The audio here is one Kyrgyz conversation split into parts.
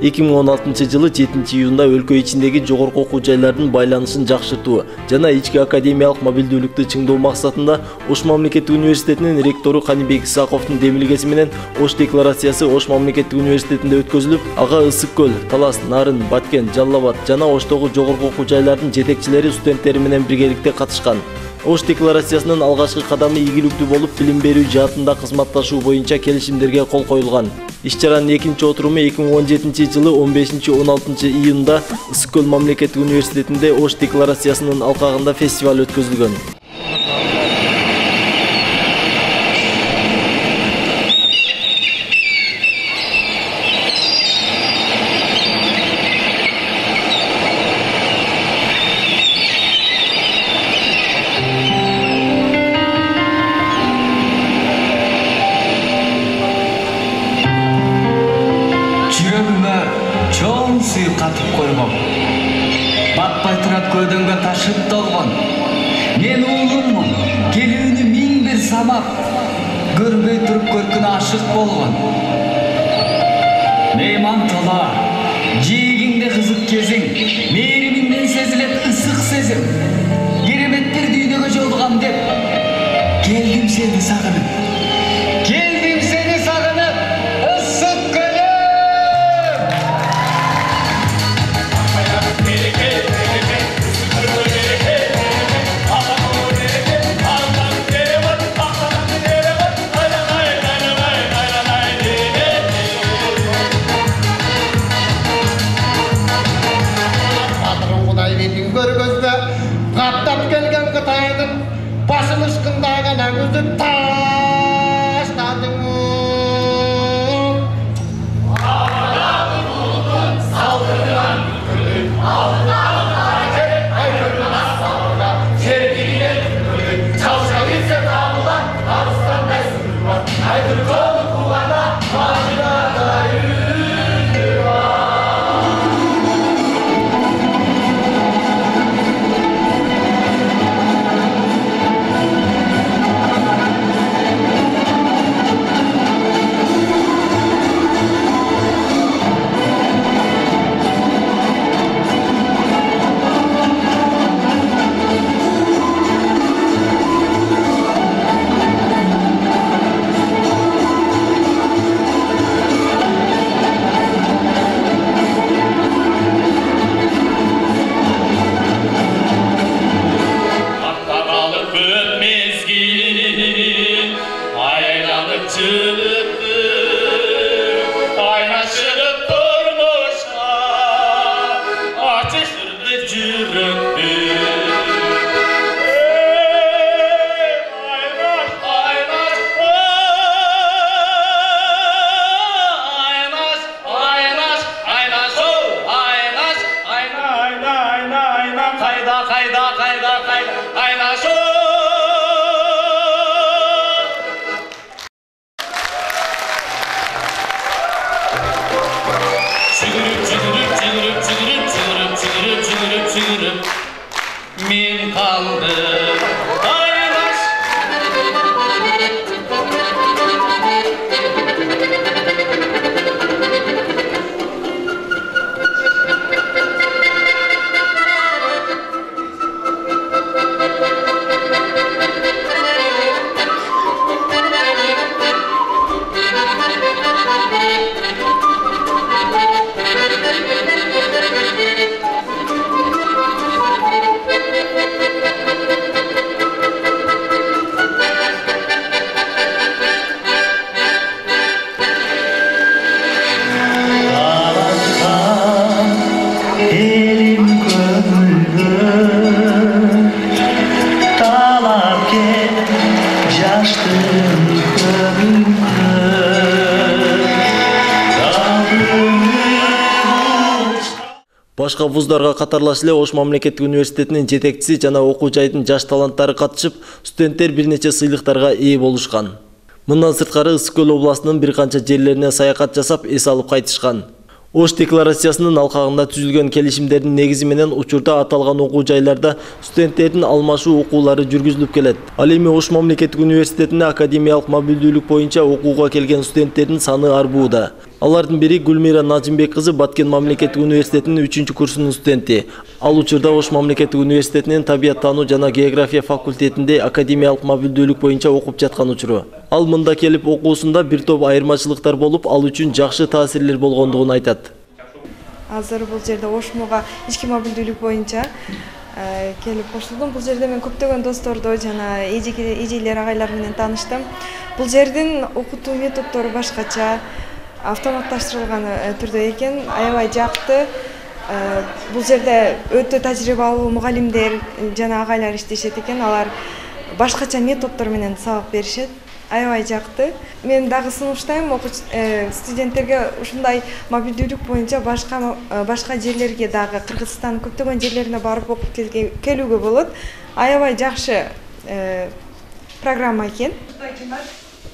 2016-жылы 7-июнда өлкө ичиндеги жогорку окуу жайлардын байланышын жакшыртуу жана ички академиялык мобилдүүлүктү чыңдоо максатында Ош мамлекеттик университетинин ректору Канибек Исаковдун демилгеси менен Ош декларациясы Ош мамлекеттик университетинде өткөзүлүп, ага Ысык көл, Талас, Нарын, Баткен, Жалал Абад жана Оштогу жогорку окуу жайлардын жетекчилери студенттери менен биргеликте катышкан. Ош декларациясынын алгачкы кадамы ийгиликтүү болуп, билим берүү жаатында кызматташуу боюнча келишимдерге кол коюлган. Иш-чаранын экинчи отуруму 2017-жылы 15-16 июнда Ысык көл мамлекеттик университетинде Ош декларациясынын алкагында фестиваль өткөзүлгөн. Чоң сүй қатып қойғым. Батпай тұрат көдіңгі ташып толғын. Мен ұлғыммын, келуіні мин бір самап, көрбей тұрып көркіні ашық болғын. Мейман тола, жиегіңде қызық кезің, мейіріміңнен сезілет ысық сезім. Керемет бір дүйнеге жолғам деп, келдім сені сағынып. Qattap kelgen Qытайдың басын ышқындаған аңызды таштадың. Ауданың ұлын салдырған күлін, ауданың айқырын астауға, жердеген күлін, чалша кетсе табылан, арыстандай сүрілбан, айдыр қолы қуғанда, мағынада үйінді бар. Min kaldı aynaş. Башка вуздарга катарлаш эле Ош мамлекеттик университетинин жетекчиси жана окуу жайдын жаш таланттары катышып, студенттер бир нече сыйлыктарга ээ болушкан. Мындан сырткары Ысык көл областынын бир канча жерлерине саякат жасап, эс алып кайтышкан. Ош декларациясынын алкагында түзүлгөн келишимдердин негизи менен учурда аталган окуу жайларда студенттердин алмашуу окуулары жүргүзүлүп келет. Ал эми Ош мамлекеттик университетине академиялык мобилдүүлүк боюнча окууга келген студенттердин саны арбууда. Алардын бири Гүлмира Нажимбек кызы Баткен мамлекеттик университетинин 3-курсунун студенти. Ал учурда Ош мамлекеттик университетинин табияттануу жана география факультетинде академиялык мобилдүүлүк боюнча окуп жаткан учуру. Ал мында келип окуусунда бир топ айырмачылыктар болуп, ал үчүн жакшы таасирлер болгондугун айтат. Азыр бул жерде Ошмуга ички мобилдүүлүк боюнча келип кошулдум. Бул жерде мен көптөгөн досторду жана эжелер, агайлар менен тааныштым. Бул жердин окутуу методдору башкача, автоматташтырылган түрдө экен, аябай жакты. Бул жерде өтө тажрыйбалуу мугалимдер жана агайлар иштешет экен. Алар башкача методдор менен сабак беришет. Аябай жакты. Мен дагы сунуштайм студенттерге ушундай мобилдүүлүк боюнча башка жерлерге дагы Кыргызстан көптөгөн жерлерине барып окуп келүүгө болот. Аябай жакшы программа экен.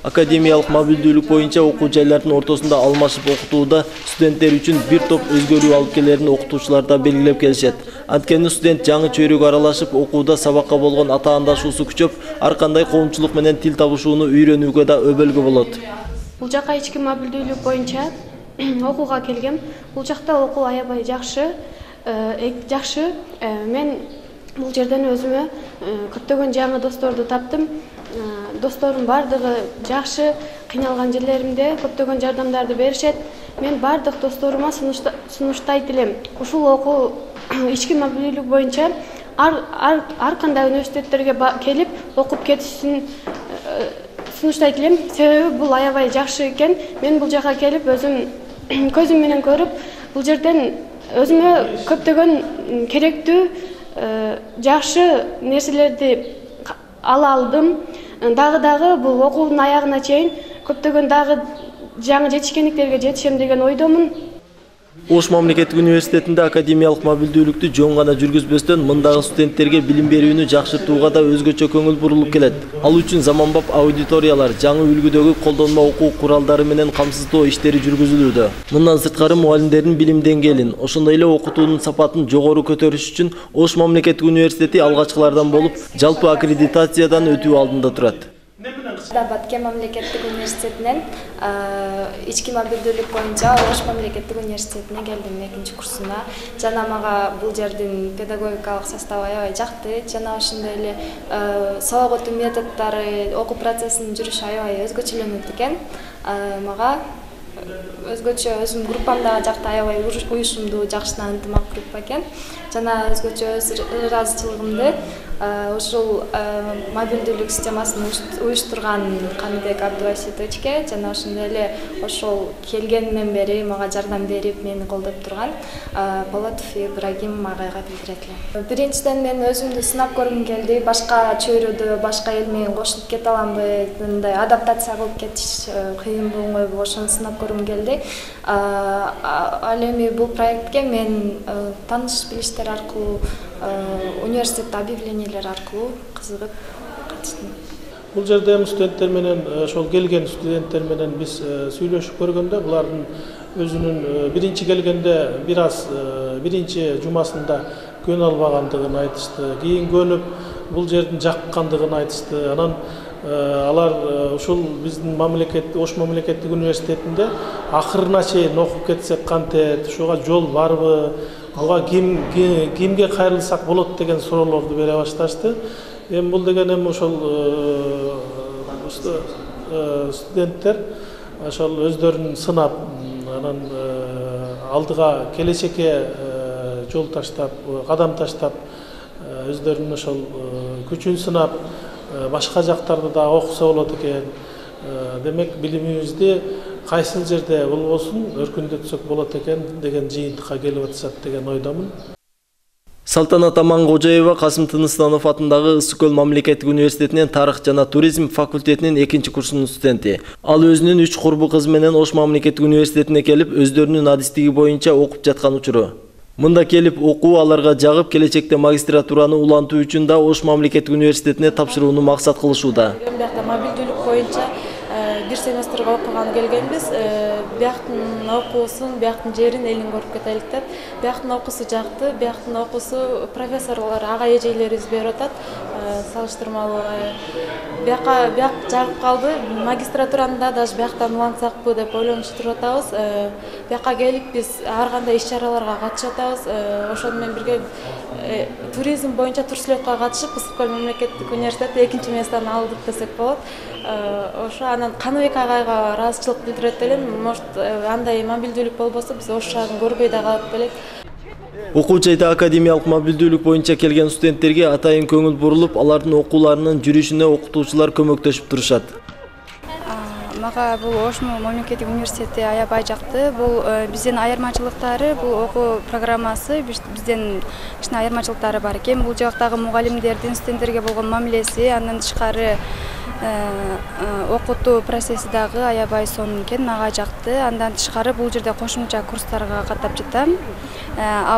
Академиялык мобилдүүлүк боюнча окуу жайлардын ортосунда алмашып окутууда студенттер үчүн бир топ өзгөрүү алып келерин окутуучулар да белгилеп келишет. Анткени студент жаңы чөйрөгө аралашып окууда сабакка болгон атаандашуусу күчөп, ар кандай коомчулук менен тил табышууну үйрөнүүгө да өбөлгө болот. Бул жака ички мобилдүүлүк боюнча окууга келгем. Бул жакта окуу аябай жакшы. Мен бул жерден өзүмө көптөгөн жаңы досторду таптым. Досторум бардыгы жакшы, кыйналган жерлеримде көптөгөн жардамдарды беришет. Мен бардык досторума сунуштайт элем. Ушул окуу ички мобилдүүлүк боюнча ар кандай университеттерге келип окуп кетишин сунуштайт элем. Себеби бул аябай жакшы экен. Мен бул жака келип өзүм көзүм менен көрүп, бул жерден өзүмө көптөгөн керектүү жакшы нерселерди ала алдым. Дагы бул окуунун аягына чейин көптөгөн дагы жаңы жетишкендиктерге жетишем деген ойдомун. Ош мамлекеттик университетинде академиялык мобилдүүлүктү жөн гана жүргүзбөстөн мындагы студенттерге билим берүүнү жакшыртууга да өзгөчө көңүл бурулуп келет. Ал үчүн заманбап аудиториялар, жаңы үлгүдөгү колдонмо окуу куралдары менен камсыздоо иштери жүргүзүлүүдө. Мындан сырткары мугалимдердин билим деңгээлин, ошондой эле окутуунун сапатын жогору көтөрүш үчүн Ош мамлекеттик университети алгачкылардан болуп, жалпы аккредитациядан өтүү алдында турат. Баткен мамлекеттик университетинен ички мобилдүүлүк боюнча Ош мамлекеттик университетине келдим 2-курсуна. Жана мага бул жердин педагогикалык составы аябай жакты. Жана ошондой эле сабак өтүү методдору, окуу процессинин жүрүшү аябай өзгөчөлөнөт экен. Мага өзгөчө өзүм группам дагы жакты, аябай уюшумдуу, жакшынан ынтымак группа экен. Жана өзгөчө өз ыраазычылыгымды ушул мобилдүүлүк системасын уюштурган Каныбек Абдубаситовичке жана ошондой эле ошол келгенден бери мага жардам берип, мени колдоп турган Полотов Ибрагим агайга билдирет элем. Биринчиден мен өзүмдү сынап көргүм келди. Башка чөйрөдө, башка эл менен кошулуп кете аламбы, мындай адаптация кылып кетиш кыйынбы, оңойбу, ошону сынап көргүм келди. Ал эми бул проектке мен тааныш билиштер аркылуу, университетте объявлениялер аркылуу кызыгып катыштым. Бул жерде студенттер менен, ошол келген студенттер менен биз сүйлөшүп көргөндө, булардын өзүнүн биринчи келгенде бир аз биринчи жумасында көнө албагандыгын айтышты. Кийин көнүп бул жердин жаккандыгын айтышты. Анан алар ушул биздин Ош мамлекеттик университетинде акырына чейин окуп кетсек кантет, ушуга жол барбы, буга кимге кайрылсак болот деген суроолорду бере башташты. Эми бул деген ошол студенттер ошол өздөрүн сынап, анан алдыга келечекке жол таштап, кадам таштап, өздөрүнүн ошол күчүн сынап, башка жактарда да окуса болот экен. Демек билимибизди кайсыл жерде болбосун өркүндөтсөк болот экен деген жыйынтыкка келип атышат деген ойдомун. Салтанат Амангожоева Касым Тыныстанов атындагы Ысык Көл мамлекеттик университетинин тарых жана туризм факультетинин 2-курсунун студенти. Ал өзүнүн 3 курбу кызы менен Ош мамлекеттик университетине келип, өздөрүнүн адистиги боюнча окуп жаткан учуру. Мында келип окуу аларга жагып, келечекте магистратураны улантуу үчүн да Ош мамлекеттик университетине тапшырууну максат кылышууда. Мобилдүүлүк боюнча бир семестрге окуганы келгенбиз. Бияктын окуусун, бияктын жерин, элин көрүп кетелик деп. Бияктын окуусу жакты, бияктын окуусу профессорлор, ага эжейлерибиз берип атат. Салыштырмалуу бияк жагып калды. Магистратураны даже бияктан улантсакпы деп ойлонуштуруп атабыз. Бияка келип биз ар кандай иш-чараларга катышып атабыз. Ошону менен бирге туризм боюнча турслетке катышып, Ысык-Көл мамлекеттик университети 2-месторун алдык десек болот. Ошо анан Каныбек агайга ыраазычылык билдирет элем. Может, андай мобилдүүлүк болбосо биз ош шаарын көрбөй да калып белек. Окуучу айда академиялык мобилдүүлүк боюнча келген студенттерге атайын көңүл бурулуп, алардын окууларынын жүрүшүнө окутуучулар көмөктөшүп турушат. Мага бул Ош мамлекеттик университети аябай жакты. Бул биздин айырмачылыктары, бул окуу программасы бизден кичине айырмачылыктары бар экен. Бул жактагы мугалимдердин студенттерге болгон мамилеси, андан тышкары окутуу процесси дагы аябай сонун экен, мага жакты. Андан тышкары бул жерде кошумча курстарга каттап жатам.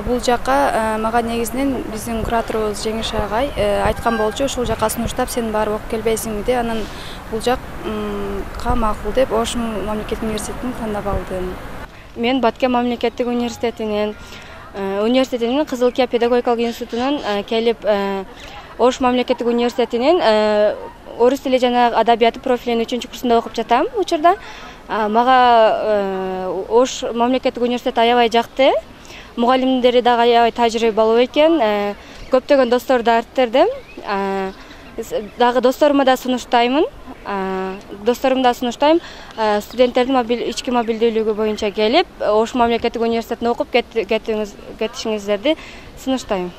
Бул жака мага негизинен биздин кураторубуз Жеңиш агай айткан болчу, ушул жака сунуштап сен барып окуп келбейсиңби деп. Анан бул жакка макул деп Ош мамлекеттик университетин тандап алдым. Мен Баткен мамлекеттик университетинин Кызылкия педагогикалык институтунан келип Ош мамлекеттик университетинин орус тили жана адабияты профилинин 3-курсунда окуп жатам учурда. Мага Ош мамлекеттик университети аябай жакты. Мугалимдери дагы аябай тажрыйбалуу экен. Көптөгөн досторду арттырдым. Дагы досторума да сунуштайм. Студенттердин ички мобилдүүлүгү боюнча келип, Ош мамлекеттик университетине окуп кетишиңиздерди сунуштайм.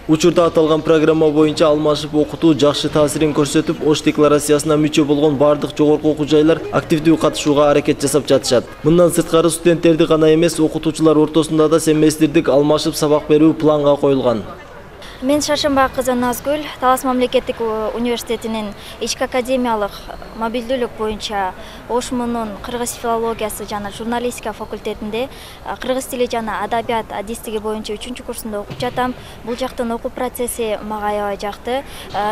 Учурда аталган программа боюнча алмашып окутуу жакшы таасирин көрсөтүп, Ош декларациясына мүчө болгон бардык жогорку окуу жайлар активдүү катышууга аракет жасап жатышат. Мындан сырткары студенттерди гана эмес, окутуучулар ортосунда да семестрдик алмашып сабак берүү планга коюлган. Мен Шашымбай кызы Назгүл, Талас мамлекеттик университетинин ички академиялык мобилдүүлүк боюнча Ош мунун кыргыз филологиясы жана журналистика факультетинде кыргыз тили жана адабият адистиги боюнча 3-курсунда окуп жатам. Бул жактын окуу процесси мага аябай жакты.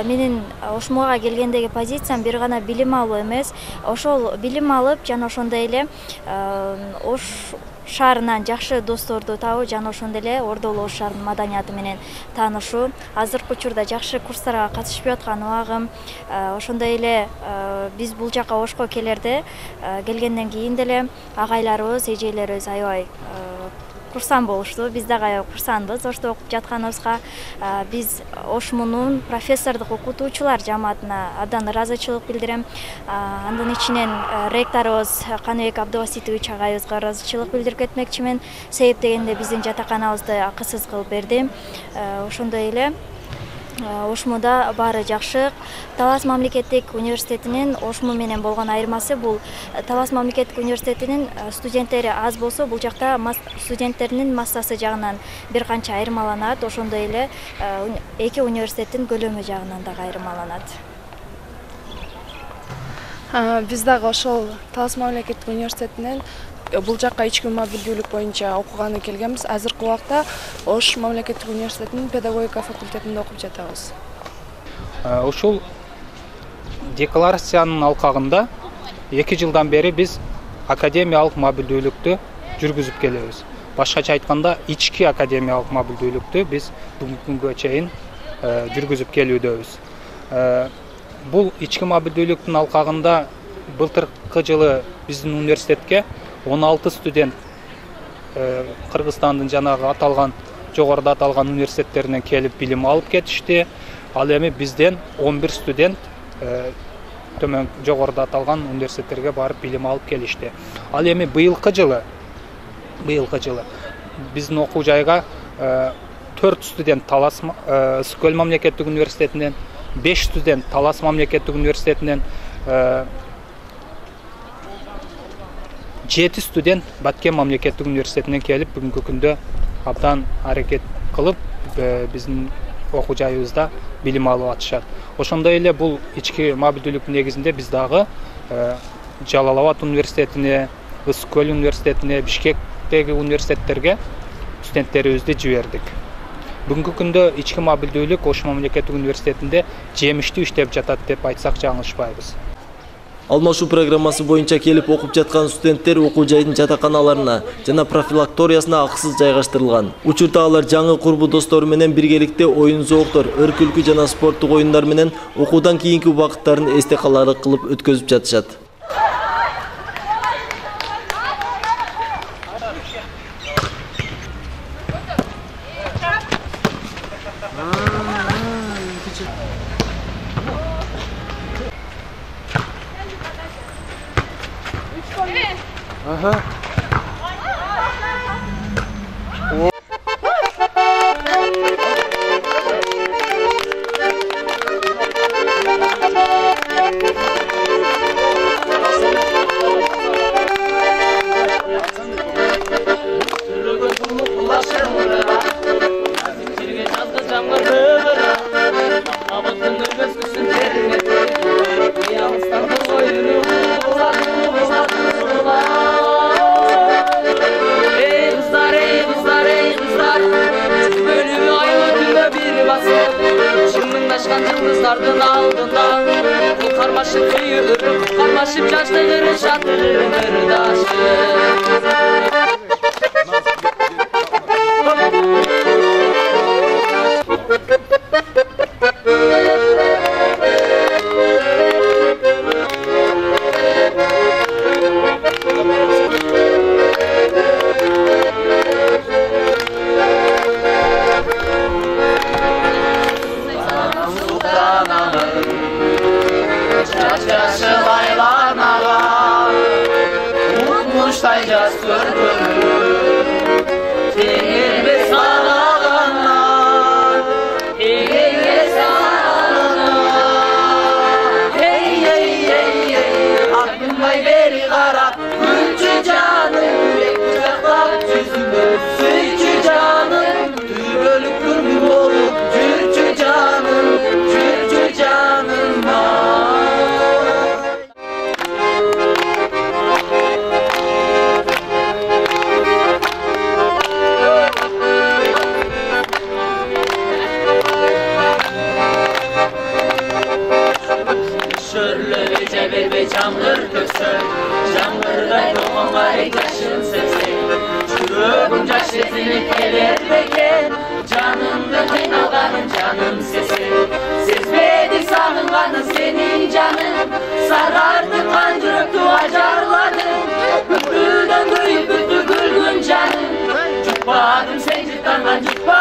Менин Ошмуга келгендеги позициям бир гана билим алуу эмес, ошол билим алып жана ошондой эле Ош шаарынан жакшы досторду табуу жана ошондой эле Ордолу Ош шаарынын маданияты менен таанышуу. Азыркы учурда жакшы курстарга катышып жаткан убагым. Ошондой эле биз бул жака Ошко келерде келгенден кийин деле агайларыбыз, эжейлерибиз аябай курсан болушту. Биз дагы аябай курсанбыз Ошто окуп жатканыбызга. Биз Ошмунун профессордук окутуучулар жамаатына абдан ыраазычылык билдирем. Андан ичинен ректорубуз Каныбек Абдубаситович агайыбызга ыраазычылык билдирип кетмекчимин. Себеп дегенде биздин жатаканабызды акысыз кылып берди. Ошондой эле Ошмуда баары жакшы. Талас мамлекеттик университетинин Ошму менен болгон айырмасы бул Талас мамлекеттик университетинин студенттери аз болсо, бул жакта студенттеринин массасы жагынан бир канча айырмаланат. Ошондой эле эки университеттин көлөмү жагынан дагы айырмаланат. Биз дагы ошол Талас мамлекеттик университетинен бул жакка ички мобилдүүлүк боюнча окуганы келгенбиз. Азыркы убакта Ош мамлекеттик университетинин педагогика факультетинде окуп жатабыз. Ушул декларациянын алкагында 2 жылдан бери биз академиялык мобилдүүлүктү жүргүзүп келебиз. Башкача айтканда, ички академиялык мобилдүүлүктү биз бүгүнкү күнгө чейин жүргүзүп келүүдөбүз. Бул ички мобилдүүлүктүн алкагында былтыркы жылы биздин университетке 16 студент Кыргызстандын жанагы аталган жогоруда аталган университеттеринен келип билим алып кетишти. Ал эми бизден 11 студент төмөн жогоруда аталган университеттерге барып билим алып келишти. Ал эми быйылкы жылы биздин окуу жайга 4 студент Талас Ысык-Көл мамлекеттик университетинен, 5 студент Талас мамлекеттик университетинен, 7 студент Баткен мамлекеттик университетинен келип бүгүнкү күндө абдан аракет кылып биздин окуу жайыбызда билим алып атышат. Ошондой эле бул ички мобилдүүлүктүн негизинде биз дагы Жалал Абад университетине, Ысык-Көл университетине, Бишкектеги университеттерге студенттерибизди жибердик. Бүгүнкү күндө ички мобилдүүлүк Ош мамлекеттик университетинде жемиштүү иштеп жатат деп айтсак жаңылышпайбыз. Алмашуу программасы боюнча келип окуп жаткан студенттер окуу жайдын жатаканаларына жана профилакториясына акысыз жайгаштырылган. Учурда алар жаңы курбу достору менен биргеликте оюн зооктор, өркүлкү жана спорттук оюндар менен окуудан кийинки убакыттарын эсте каларлык кылып өткөзүп жатышат. Kızlardın aldığında karmaşık yürür, karmaşıp çarşıları şatırır senin canın sarardı kan yürekti acarladın bülbülden büyük büyük gülgün canın Cukbadım sen cidden ben cukbadım